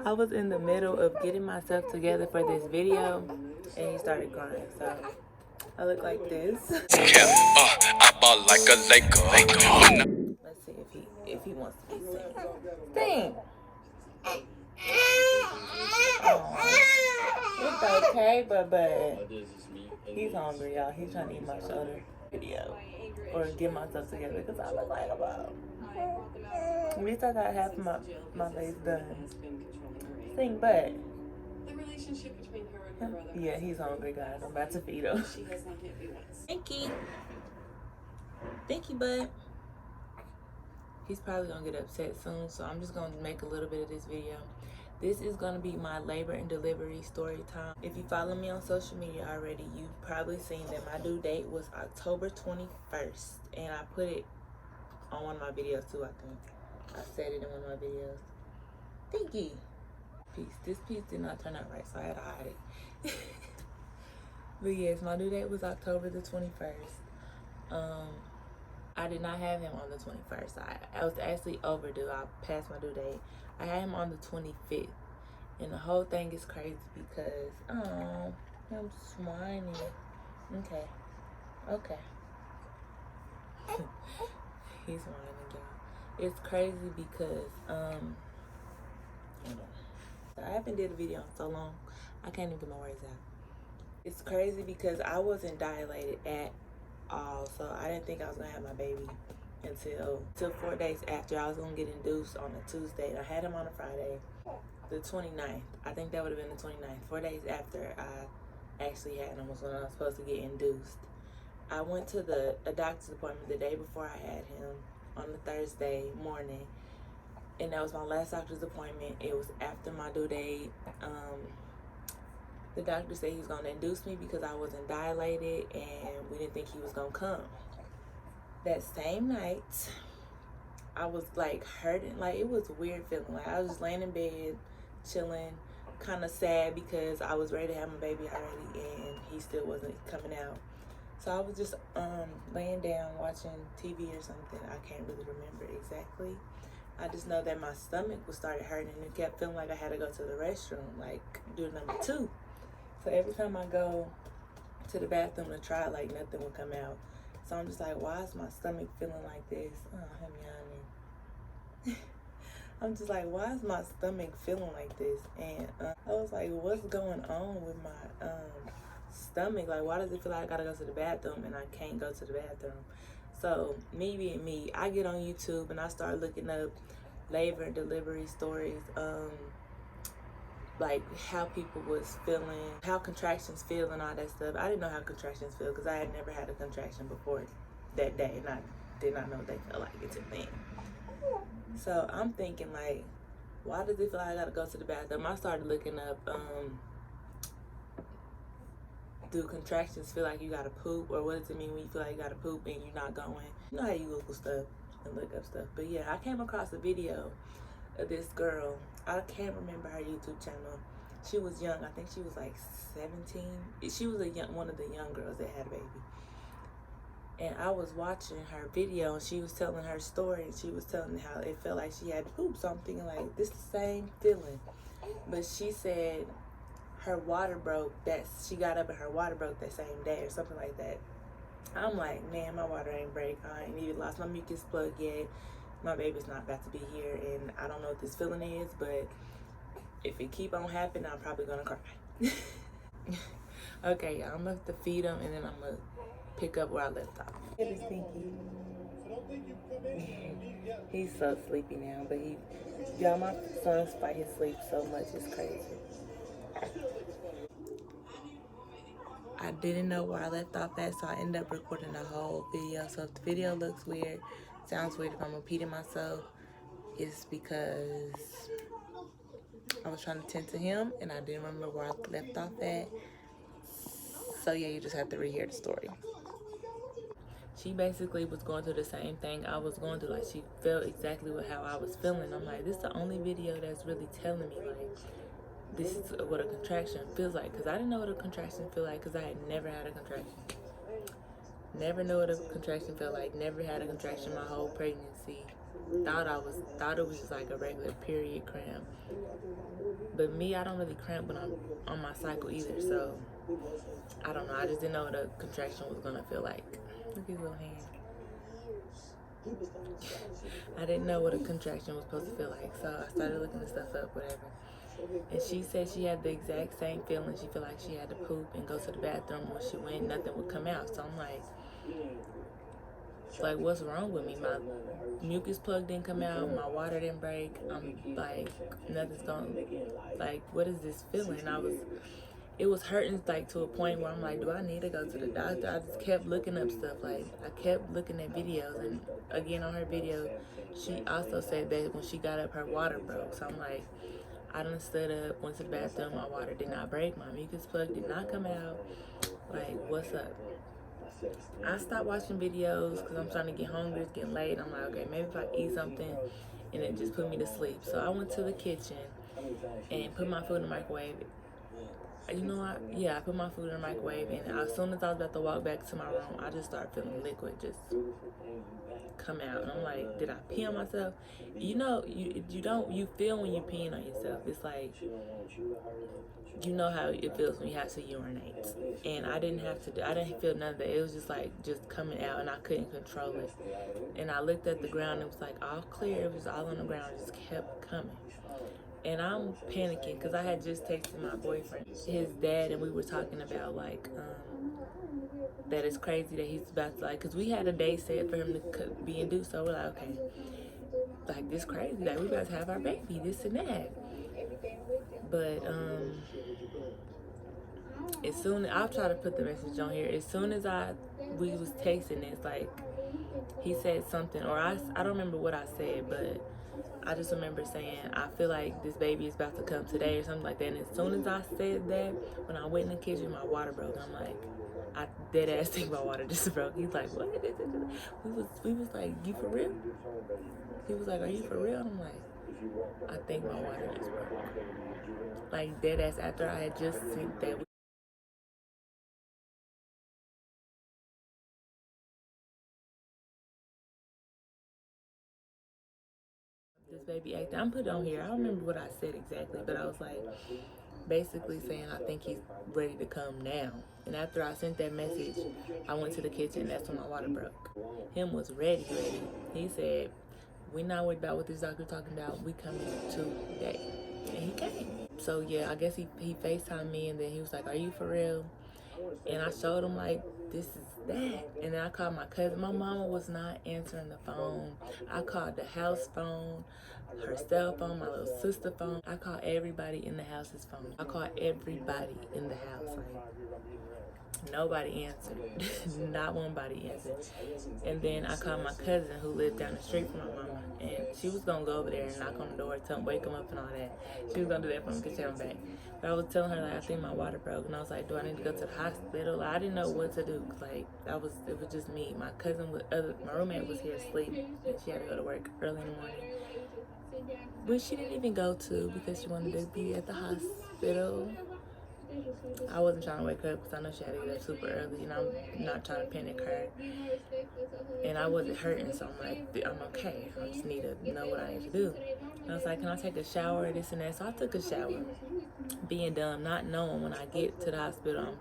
I was in the middle of getting myself together for this video, and he started crying. So I look like this. I ball like a Laker. Let's see if he wants to be seen. Sing. It's okay, but he's hungry, y'all. He's trying to eat my shoulder video or get myself together because I look like a bum. At least I got half of my face done. Sing, but yeah, he's hungry, guys. I'm about to feed him. Thank you, bud. He's probably gonna get upset soon, so I'm just gonna make a little bit of this video. This is gonna be my labor and delivery story time. If you follow me on social media already, you've probably seen that my due date was October 21st, and I put it on one of my videos too. I think I said it in one of my videos. Thinky piece. This piece did not turn out right, so I had to hide it. But yes, my due date was October the 21st. I did not have him on the 21st. I was actually overdue. I passed my due date. I had him on the 25th. And the whole thing is crazy because, oh, I'm whining. Okay. He's whining, y'all. It's crazy because, I haven't did a video in so long. I can't even get my words out. It's crazy because I wasn't dilated at all, so I didn't think I was gonna have my baby until 4 days after. I was gonna get induced on a Tuesday, and I had him on a Friday, the 29th. I think that would have been the 29th. 4 days after I actually had him was when I was supposed to get induced. I went to a doctor's appointment the day before I had him on the Thursday morning, and that was my last doctor's appointment. It was after my due date. The doctor said he was going to induce me because I wasn't dilated and we didn't think he was going to come. That same night, I was like hurting. Like, it was a weird feeling. Like, I was just laying in bed, chilling, kind of sad because I was ready to have my baby already and he still wasn't coming out. So I was just laying down watching TV or something. I can't really remember exactly. I just know that my stomach started hurting and it kept feeling like I had to go to the restroom, like do number 2. So every time I go to the bathroom to try, like, nothing would come out. So I'm just like, why is my stomach feeling like this? Oh, I'm yawning. I'm just like, why is my stomach feeling like this? And I was like, what's going on with my stomach? Like, why does it feel like I gotta go to the bathroom and I can't go to the bathroom? So me being me, I get on YouTube and I start looking up labor and delivery stories. Like how people was feeling, how contractions feel and all that stuff. I didn't know how contractions feel because I had never had a contraction before that day, and I did not know what they felt like until then. So I'm thinking, like, why does it feel like I gotta go to the bathroom? I started looking up, do contractions feel like you gotta poop, or what does it mean when you feel like you gotta poop and you're not going? You know how you Google stuff and look up stuff. But yeah, I came across a video of this girl. I can't remember her YouTube channel. She was young. I think she was like 17. She was one of the young girls that had a baby. And I was watching her video and she was telling her story and she was telling how it felt like she had to poop. So I'm thinking, like, this is the same feeling. But she said her water broke, that she got up and her water broke that same day or something like that. I'm like, man, my water ain't break. I ain't even lost my mucus plug yet. My baby's not about to be here, and I don't know what this feeling is, but if it keep on happening, I'm probably gonna cry. Okay, y'all, I'm gonna have to feed him, and then I'm gonna pick up where I left off. Look at his Stinky. He's so sleepy now, but y'all, my son's fight his sleep so much, it's crazy. I didn't know where I left off at, so I ended up recording the whole video. So if the video looks weird, sounds weird, if I'm repeating myself, it's because I was trying to tend to him and I didn't remember where I left off at. So yeah, you just have to rehear the story. She basically was going through the same thing I was going through. Like, she felt exactly how I was feeling. I'm like, this is the only video that's really telling me, like, this is what a contraction feels like. Because I didn't know what a contraction feel like because I had never had a contraction. Never know what a contraction felt like. Never had a contraction my whole pregnancy. Thought it was just like a regular period cramp. But me, I don't really cramp when I'm on my cycle either. So I don't know. I just didn't know what a contraction was gonna feel like. Look at his little hand. I didn't know what a contraction was supposed to feel like. So I started looking this stuff up, whatever. And she said she had the exact same feeling. She felt like she had to poop and go to the bathroom. When she went, nothing would come out. So I'm like, what's wrong with me? My mucus plug didn't come out. My water didn't break. I'm like, nothing's going. Like, what is this feeling? It was hurting like to a point where I'm like, do I need to go to the doctor? I just kept looking up stuff. Like, I kept looking at videos, and again on her video, she also said that when she got up, her water broke. So I'm like, I done stood up, went to the bathroom, my water did not break, my mucus plug did not come out. Like, what's up? I stopped watching videos because I'm starting to get hungry, it's getting late. I'm like, okay, maybe if I eat something, and it just put me to sleep. So I went to the kitchen and put my food in the microwave. You know what? Yeah, I put my food in the microwave, and as soon as I was about to walk back to my room, I just started feeling liquid just come out. And I'm like, did I pee on myself? You know, you feel when you peeing on yourself. It's like, you know how it feels when you have to urinate. And I didn't feel none of that. It was just coming out, and I couldn't control it. And I looked at the ground, and it was like all clear. It was all on the ground, it just kept coming. And I'm panicking because I had just texted my boyfriend, his dad, and we were talking about like that it's crazy that he's about to, like, because we had a day set for him to be induced. So we're like, okay, like, this crazy, like, we about to have our baby, this and that. But as soon as I'll try to put the message on here, as soon as we was texting, it's like he said something, or I don't remember what I said, but I just remember saying, I feel like this baby is about to come today or something like that. And as soon as I said that, when I went in the kitchen, my water broke. I'm like, I dead ass think my water just broke. He's like, what? We was like, you for real? He was like, are you for real? I'm like, I think my water just broke. Like, dead ass after I had just sent that. This baby acting. I'm put it on here. I don't remember what I said exactly, but I was like, basically saying I think he's ready to come now. And after I sent that message, I went to the kitchen. That's when my water broke. Him was ready. He said, we're not worried about what this doctor talking about. We coming today. And he came. So yeah, I guess he FaceTimed me, and then he was like, are you for real? And I showed him like, this is that. And then I called my cousin. My mama was not answering the phone. I called the house phone, her cell phone, my little sister phone. I called everybody in the house's phone. I called everybody in the house. Like, nobody answered. Not one body answered. And then I called my cousin who lived down the street from my mama, and she was gonna go over there and knock on the door, tell him, wake him up and all that. She was gonna do that for me because she had him back. But I was telling her, like, I think my water broke, and I was like, do I need to go to the hospital? Like, I didn't know what to do. Like, it was just me. My cousin my roommate was here asleep, and she had to go to work early in the morning, which she didn't even go to because she wanted to be at the hospital. I wasn't trying to wake her up because I know she had to get up super early, and I'm not trying to panic her. And I wasn't hurting, so I'm like, I'm okay. I just need to know what I need to do. And I was like, can I take a shower, this and that? So I took a shower, being dumb, not knowing when I get to the hospital,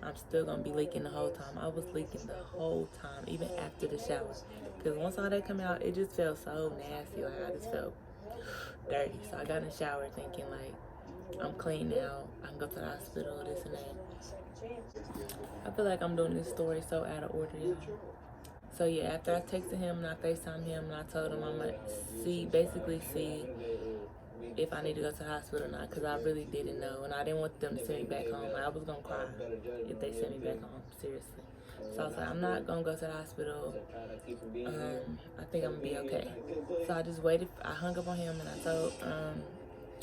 I'm still going to be leaking the whole time. I was leaking the whole time, even after the shower. Because once all that come out, it just felt so nasty. Like, I just felt dirty. So I got in the shower thinking, like, I'm clean now. I can go to the hospital, this and that. I feel like I'm doing this story so out of order, y'all. So yeah, after I texted him and I FaceTimed him and I told him I'm gonna basically see if I need to go to the hospital or not, because I really didn't know, and I didn't want them to send me back home. Like, I was gonna cry if they sent me back home, seriously. So I was like, I'm not gonna go to the hospital. I think I'm gonna be okay. So I just waited. I hung up on him and I told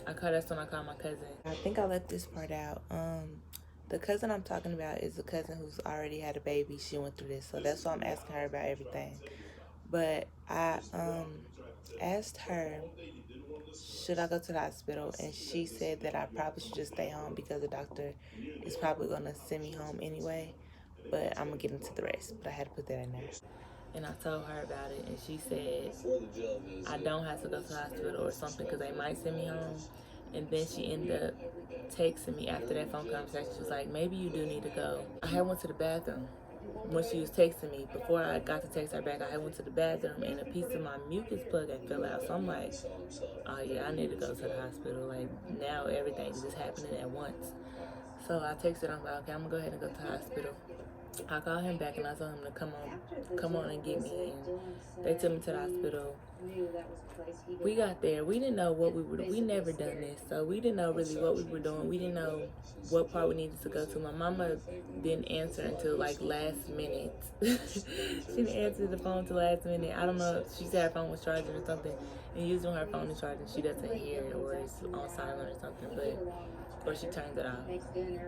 that's when I called my cousin. I think I left this part out. The cousin I'm talking about is a cousin who's already had a baby. She went through this, so that's why I'm asking her about everything. But I asked her, should I go to the hospital? And she said that I probably should just stay home because the doctor is probably going to send me home anyway. But I'm going to get into the rest. But I had to put that in there. And I told her about it, and she said I don't have to go to the hospital or something because they might send me home. And then she ended up texting me after that phone conversation. She was like, maybe you do need to go. I had went to the bathroom when she was texting me. Before I got to text her back, I had went to the bathroom and a piece of my mucus plug had fell out. So I'm like, oh yeah, I need to go to the hospital. Like, now everything's just happening at once. So I texted him, like, okay, I'm gonna go ahead and go to the hospital. I called him back and I told him to come on and get me. And they took me to the hospital. We got there. We didn't know what we were doing. We never done this, so we didn't know really what we were doing. We didn't know what part we needed to go to. My mama didn't answer until like last minute. She didn't answer the phone till last minute. I don't know if she said her phone was charging or something. And usually when her phone is charging, she doesn't hear it or it's on silent or something, or she turns it off.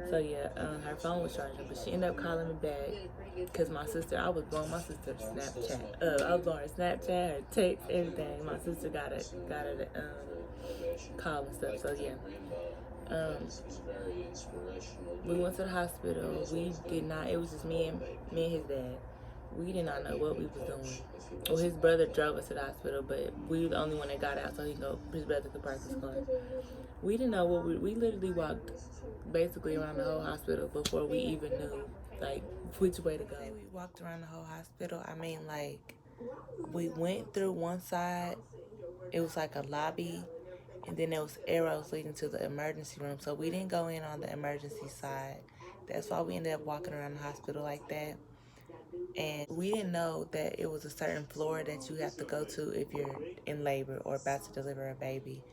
So yeah, her phone was charging, but she ended up calling me back because my sister, I was blowing my sister Snapchat. I was blowing her Snapchat, her text, everything. My sister got it call and stuff. So yeah, we went to the hospital. We did not. It was just me and his dad. We did not know what we was doing. Well, his brother drove us to the hospital, but we were the only one that got out, so his brother could park his car. We didn't know what we literally walked basically around the whole hospital before we even knew like which way to go. We walked around the whole hospital. I mean, like, we went through one side. It was like a lobby, and then there was arrows leading to the emergency room. So we didn't go in on the emergency side. That's why we ended up walking around the hospital like that. And we didn't know that it was a certain floor that you have to go to if you're in labor or about to deliver a baby.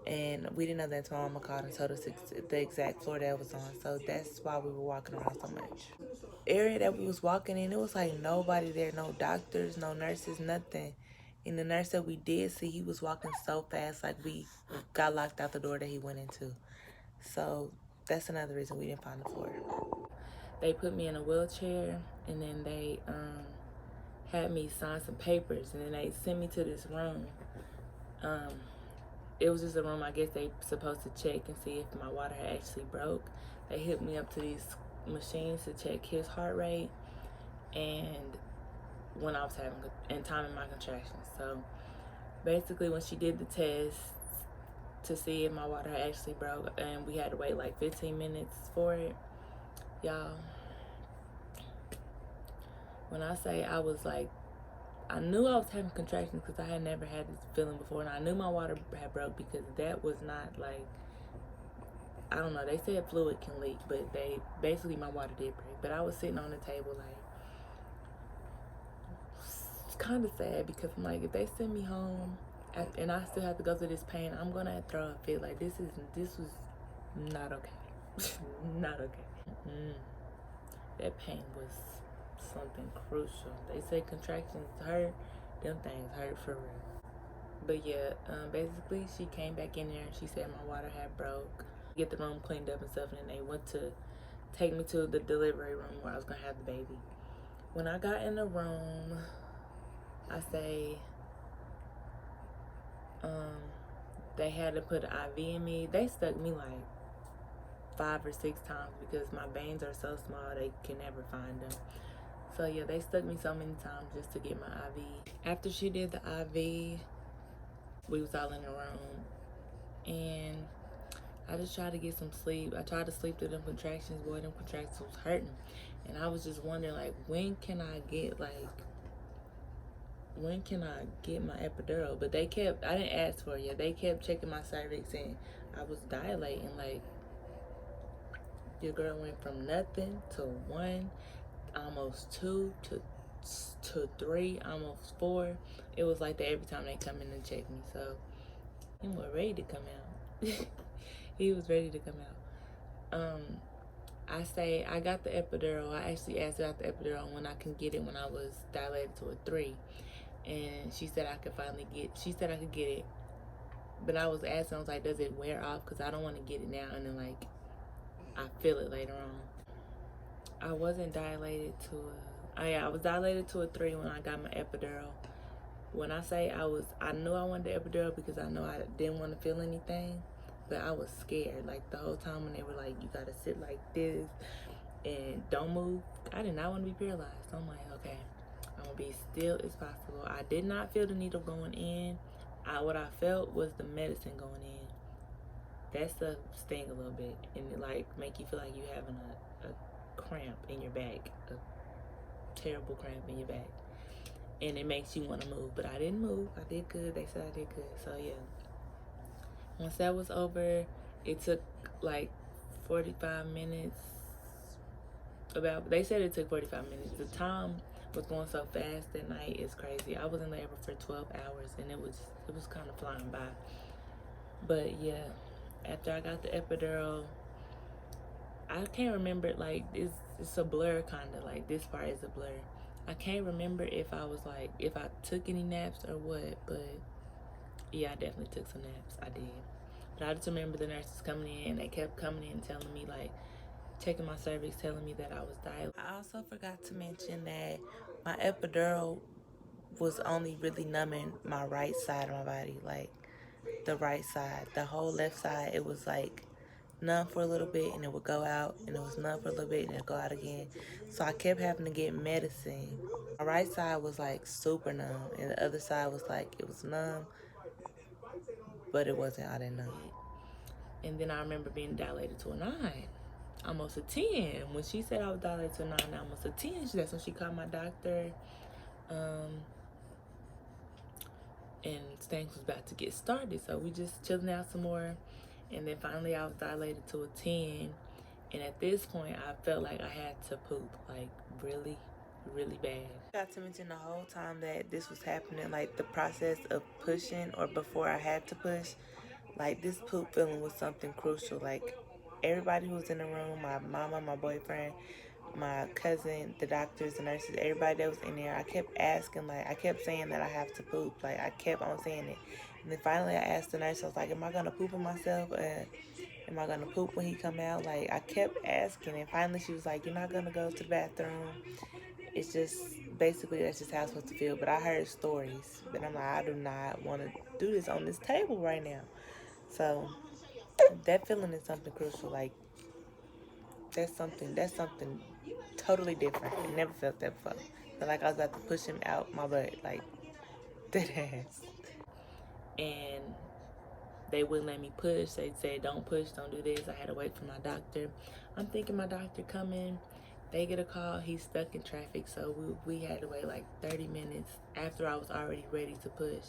And we didn't know that until my mama called and told us the exact floor that it was on. So that's why we were walking around so much. Area that we was walking in, it was like nobody there, no doctors, no nurses, nothing. And the nurse that we did see, he was walking so fast, like we got locked out the door that he went into. So that's another reason we didn't find the floor. They put me in a wheelchair, and then they had me sign some papers, and then they sent me to this room. It was just a room, I guess they supposed to check and see if my water had actually broke. They hooked me up to these machines to check his heart rate and when I was having and timing my contractions. So basically when she did the test to see if my water had actually broke, and we had to wait like 15 minutes for it, y'all, when I say I was like, I knew I was having contractions because I had never had this feeling before, and I knew my water had broke because that was not like, I don't know, they said fluid can leak, but basically my water did break. But I was sitting on the table like, it's kind of sad because I'm like, if they send me home and I still have to go through this pain, I'm gonna throw a fit. Like, this was not okay. Not okay. That pain was something crucial. They say contractions hurt, them things hurt for real. But yeah, basically she came back in there and she said my water had broke. Get the room cleaned up and stuff, and then they went to take me to the delivery room where I was gonna have the baby. When I got in the room, I say they had to put an IV in me. They stuck me like 5 or 6 times because my veins are so small they can never find them. So yeah, they stuck me so many times just to get my IV. After she did the IV, we was all in the room, and I just tried to get some sleep. I tried to sleep through them contractions. Boy, them contractions was hurting. And I was just wondering, like, when can I get my epidural? But I didn't ask for it yet. They kept checking my cervix and I was dilating. Like, your girl went from nothing to 1, almost 2 to 3, almost 4. It was like that every time they come in and check me. So he was ready to come out. He was ready to come out. I got the epidural. I actually asked about the epidural when I can get it when I was dilated to a 3. And she said I could get it. But I was asking, I was like, does it wear off? Because I don't want to get it now and then like I feel it later on. I wasn't dilated to I was dilated to a 3 when I got my epidural. When I say I knew I wanted the epidural because I know I didn't want to feel anything, but I was scared. Like the whole time when they were like, you gotta sit like this and don't move, I did not want to be paralyzed. So I'm like, okay, I'm gonna be still as possible. I did not feel the needle going in. What I felt was the medicine going in. That stuff sting a little bit, and it like make you feel like you having a cramp in your back, a terrible cramp in your back, and it makes you want to move. But I didn't move. I did good. They said I did good. So yeah. Once that was over, it took like 45 minutes. They said it took 45 minutes. The time was going so fast that night. It's crazy. I was in labor for 12 hours, and it was kind of flying by. But yeah, after I got the epidural, I can't remember, like, it's a blur, kind of, like, this part is a blur. I can't remember if I took any naps or what, but yeah, I definitely took some naps. I did. But I just remember the nurses coming in. They kept coming in telling me, like, checking my cervix, telling me that I was dilated. I also forgot to mention that my epidural was only really numbing my right side of my body, like the right side. The whole left side, it was like numb for a little bit and it would go out, and it was numb for a little bit and it would go out again. So I kept having to get medicine. My right side was like super numb, and the other side was like, it was numb, but it wasn't all that numb. And then I remember being dilated to a 9, almost a 10. When she said I was dilated to a 9, almost a 10, that's when she called my doctor. And things was about to get started, so we just chilling out some more. And then finally I was dilated to a 10, and at this point I felt like I had to poop, like really, really bad. I got to mention the whole time that this was happening, like the process of pushing, or before I had to push, like this poop feeling was something crucial. Like everybody who was in the room, my mama, my boyfriend, my cousin, the doctors, the nurses, everybody that was in there, I kept asking, like, I kept saying that I have to poop. Like, I kept on saying it. And then finally I asked the nurse, I was like, am I going to poop on myself? Am I going to poop when he come out? Like, I kept asking. And finally she was like, you're not going to go to the bathroom. It's just, basically, that's just how it's supposed to feel. But I heard stories. But I'm like, I do not want to do this on this table right now. So, that feeling is something crucial. Like, that's something totally different. I never felt that before. Felt like I was about to push him out my butt, like dead ass. And they wouldn't let me push. They'd say, don't push, don't do this. I had to wait for my doctor. I'm thinking my doctor coming. They get a call, he's stuck in traffic. So we had to wait like 30 minutes after I was already ready to push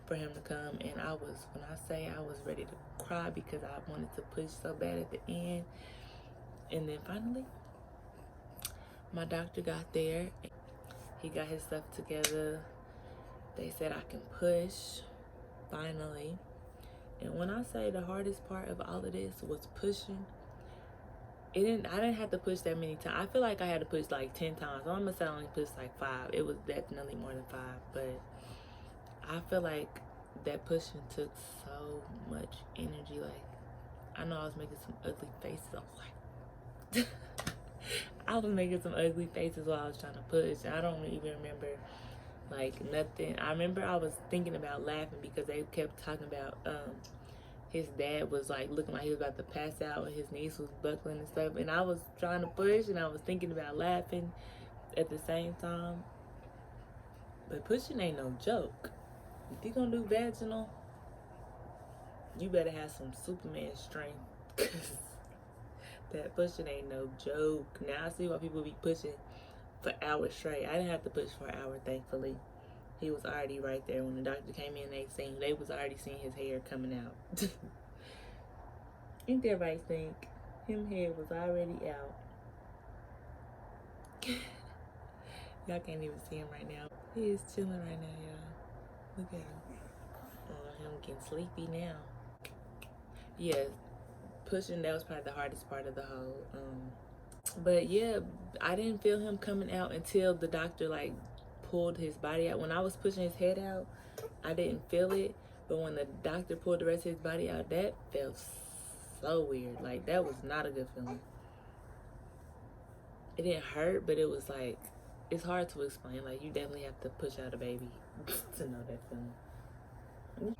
for him to come. And when I say I was ready to cry because I wanted to push so bad at the end. And then finally, my doctor got there. He got his stuff together. They said I can push, finally. And when I say the hardest part of all of this was pushing, I didn't have to push that many times. I feel like I had to push like 10 times. I'm gonna say I only pushed like 5. It was definitely more than 5, but I feel like that pushing took so much energy. Like, I know I was making some ugly faces. I was like, I was making some ugly faces while I was trying to push. I don't even remember like nothing. I remember I was thinking about laughing because they kept talking about his dad was like looking like he was about to pass out and his niece was buckling and stuff, and I was trying to push and I was thinking about laughing at the same time. But pushing ain't no joke. If you gonna do vaginal, you better have some Superman strength, because that pushing ain't no joke. Now I see why people be pushing for hours straight. I didn't have to push for an hour, thankfully. He was already right there. When the doctor came in, they was already seeing his hair coming out. Ain't that right, Think? Him hair was already out. Y'all can't even see him right now. He is chilling right now, y'all. Look at him. Oh, him getting sleepy now. Yeah, pushing, that was probably the hardest part of the whole. But yeah, I didn't feel him coming out until the doctor like pulled his body out. When I was pushing his head out, I didn't feel it. But when the doctor pulled the rest of his body out, that felt so weird. Like, that was not a good feeling. It didn't hurt, but it was like, it's hard to explain. Like, you definitely have to push out a baby to know that feeling.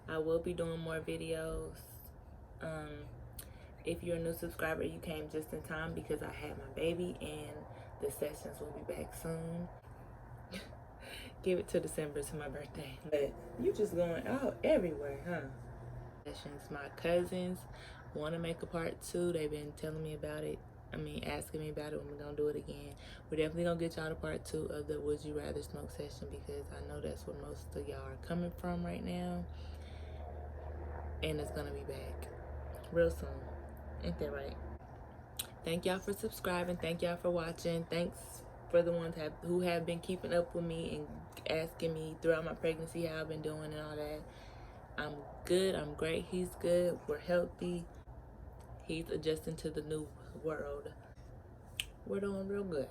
I will be doing more videos. If you're a new subscriber, you came just in time because I had my baby, and the sessions will be back soon. Give it to December, to my birthday. But you just going out everywhere, huh? My cousins want to make a part 2. They've been telling me about it. Asking me about it when we're gonna do it again. We're definitely gonna get y'all to part 2 of the Would You Rather smoke session, because I know that's where most of y'all are coming from right now. And it's gonna be back real soon. Ain't that right? Thank y'all for subscribing. Thank y'all for watching. Thanks for the ones who have been keeping up with me and asking me throughout my pregnancy how I've been doing and all that. I'm good. I'm great. He's good. We're healthy. He's adjusting to the new world. We're doing real good.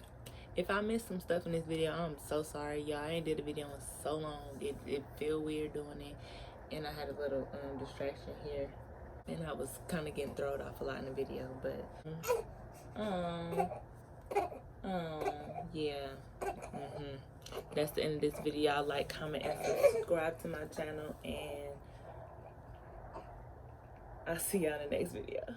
If I missed some stuff in this video, I'm so sorry, y'all. I ain't did a video in so long. It feel weird doing it. And I had a little distraction here. And I was kind of getting thrown off a lot in the video. But, yeah. That's the end of this video. Y'all like, comment, and subscribe to my channel. And I'll see y'all in the next video.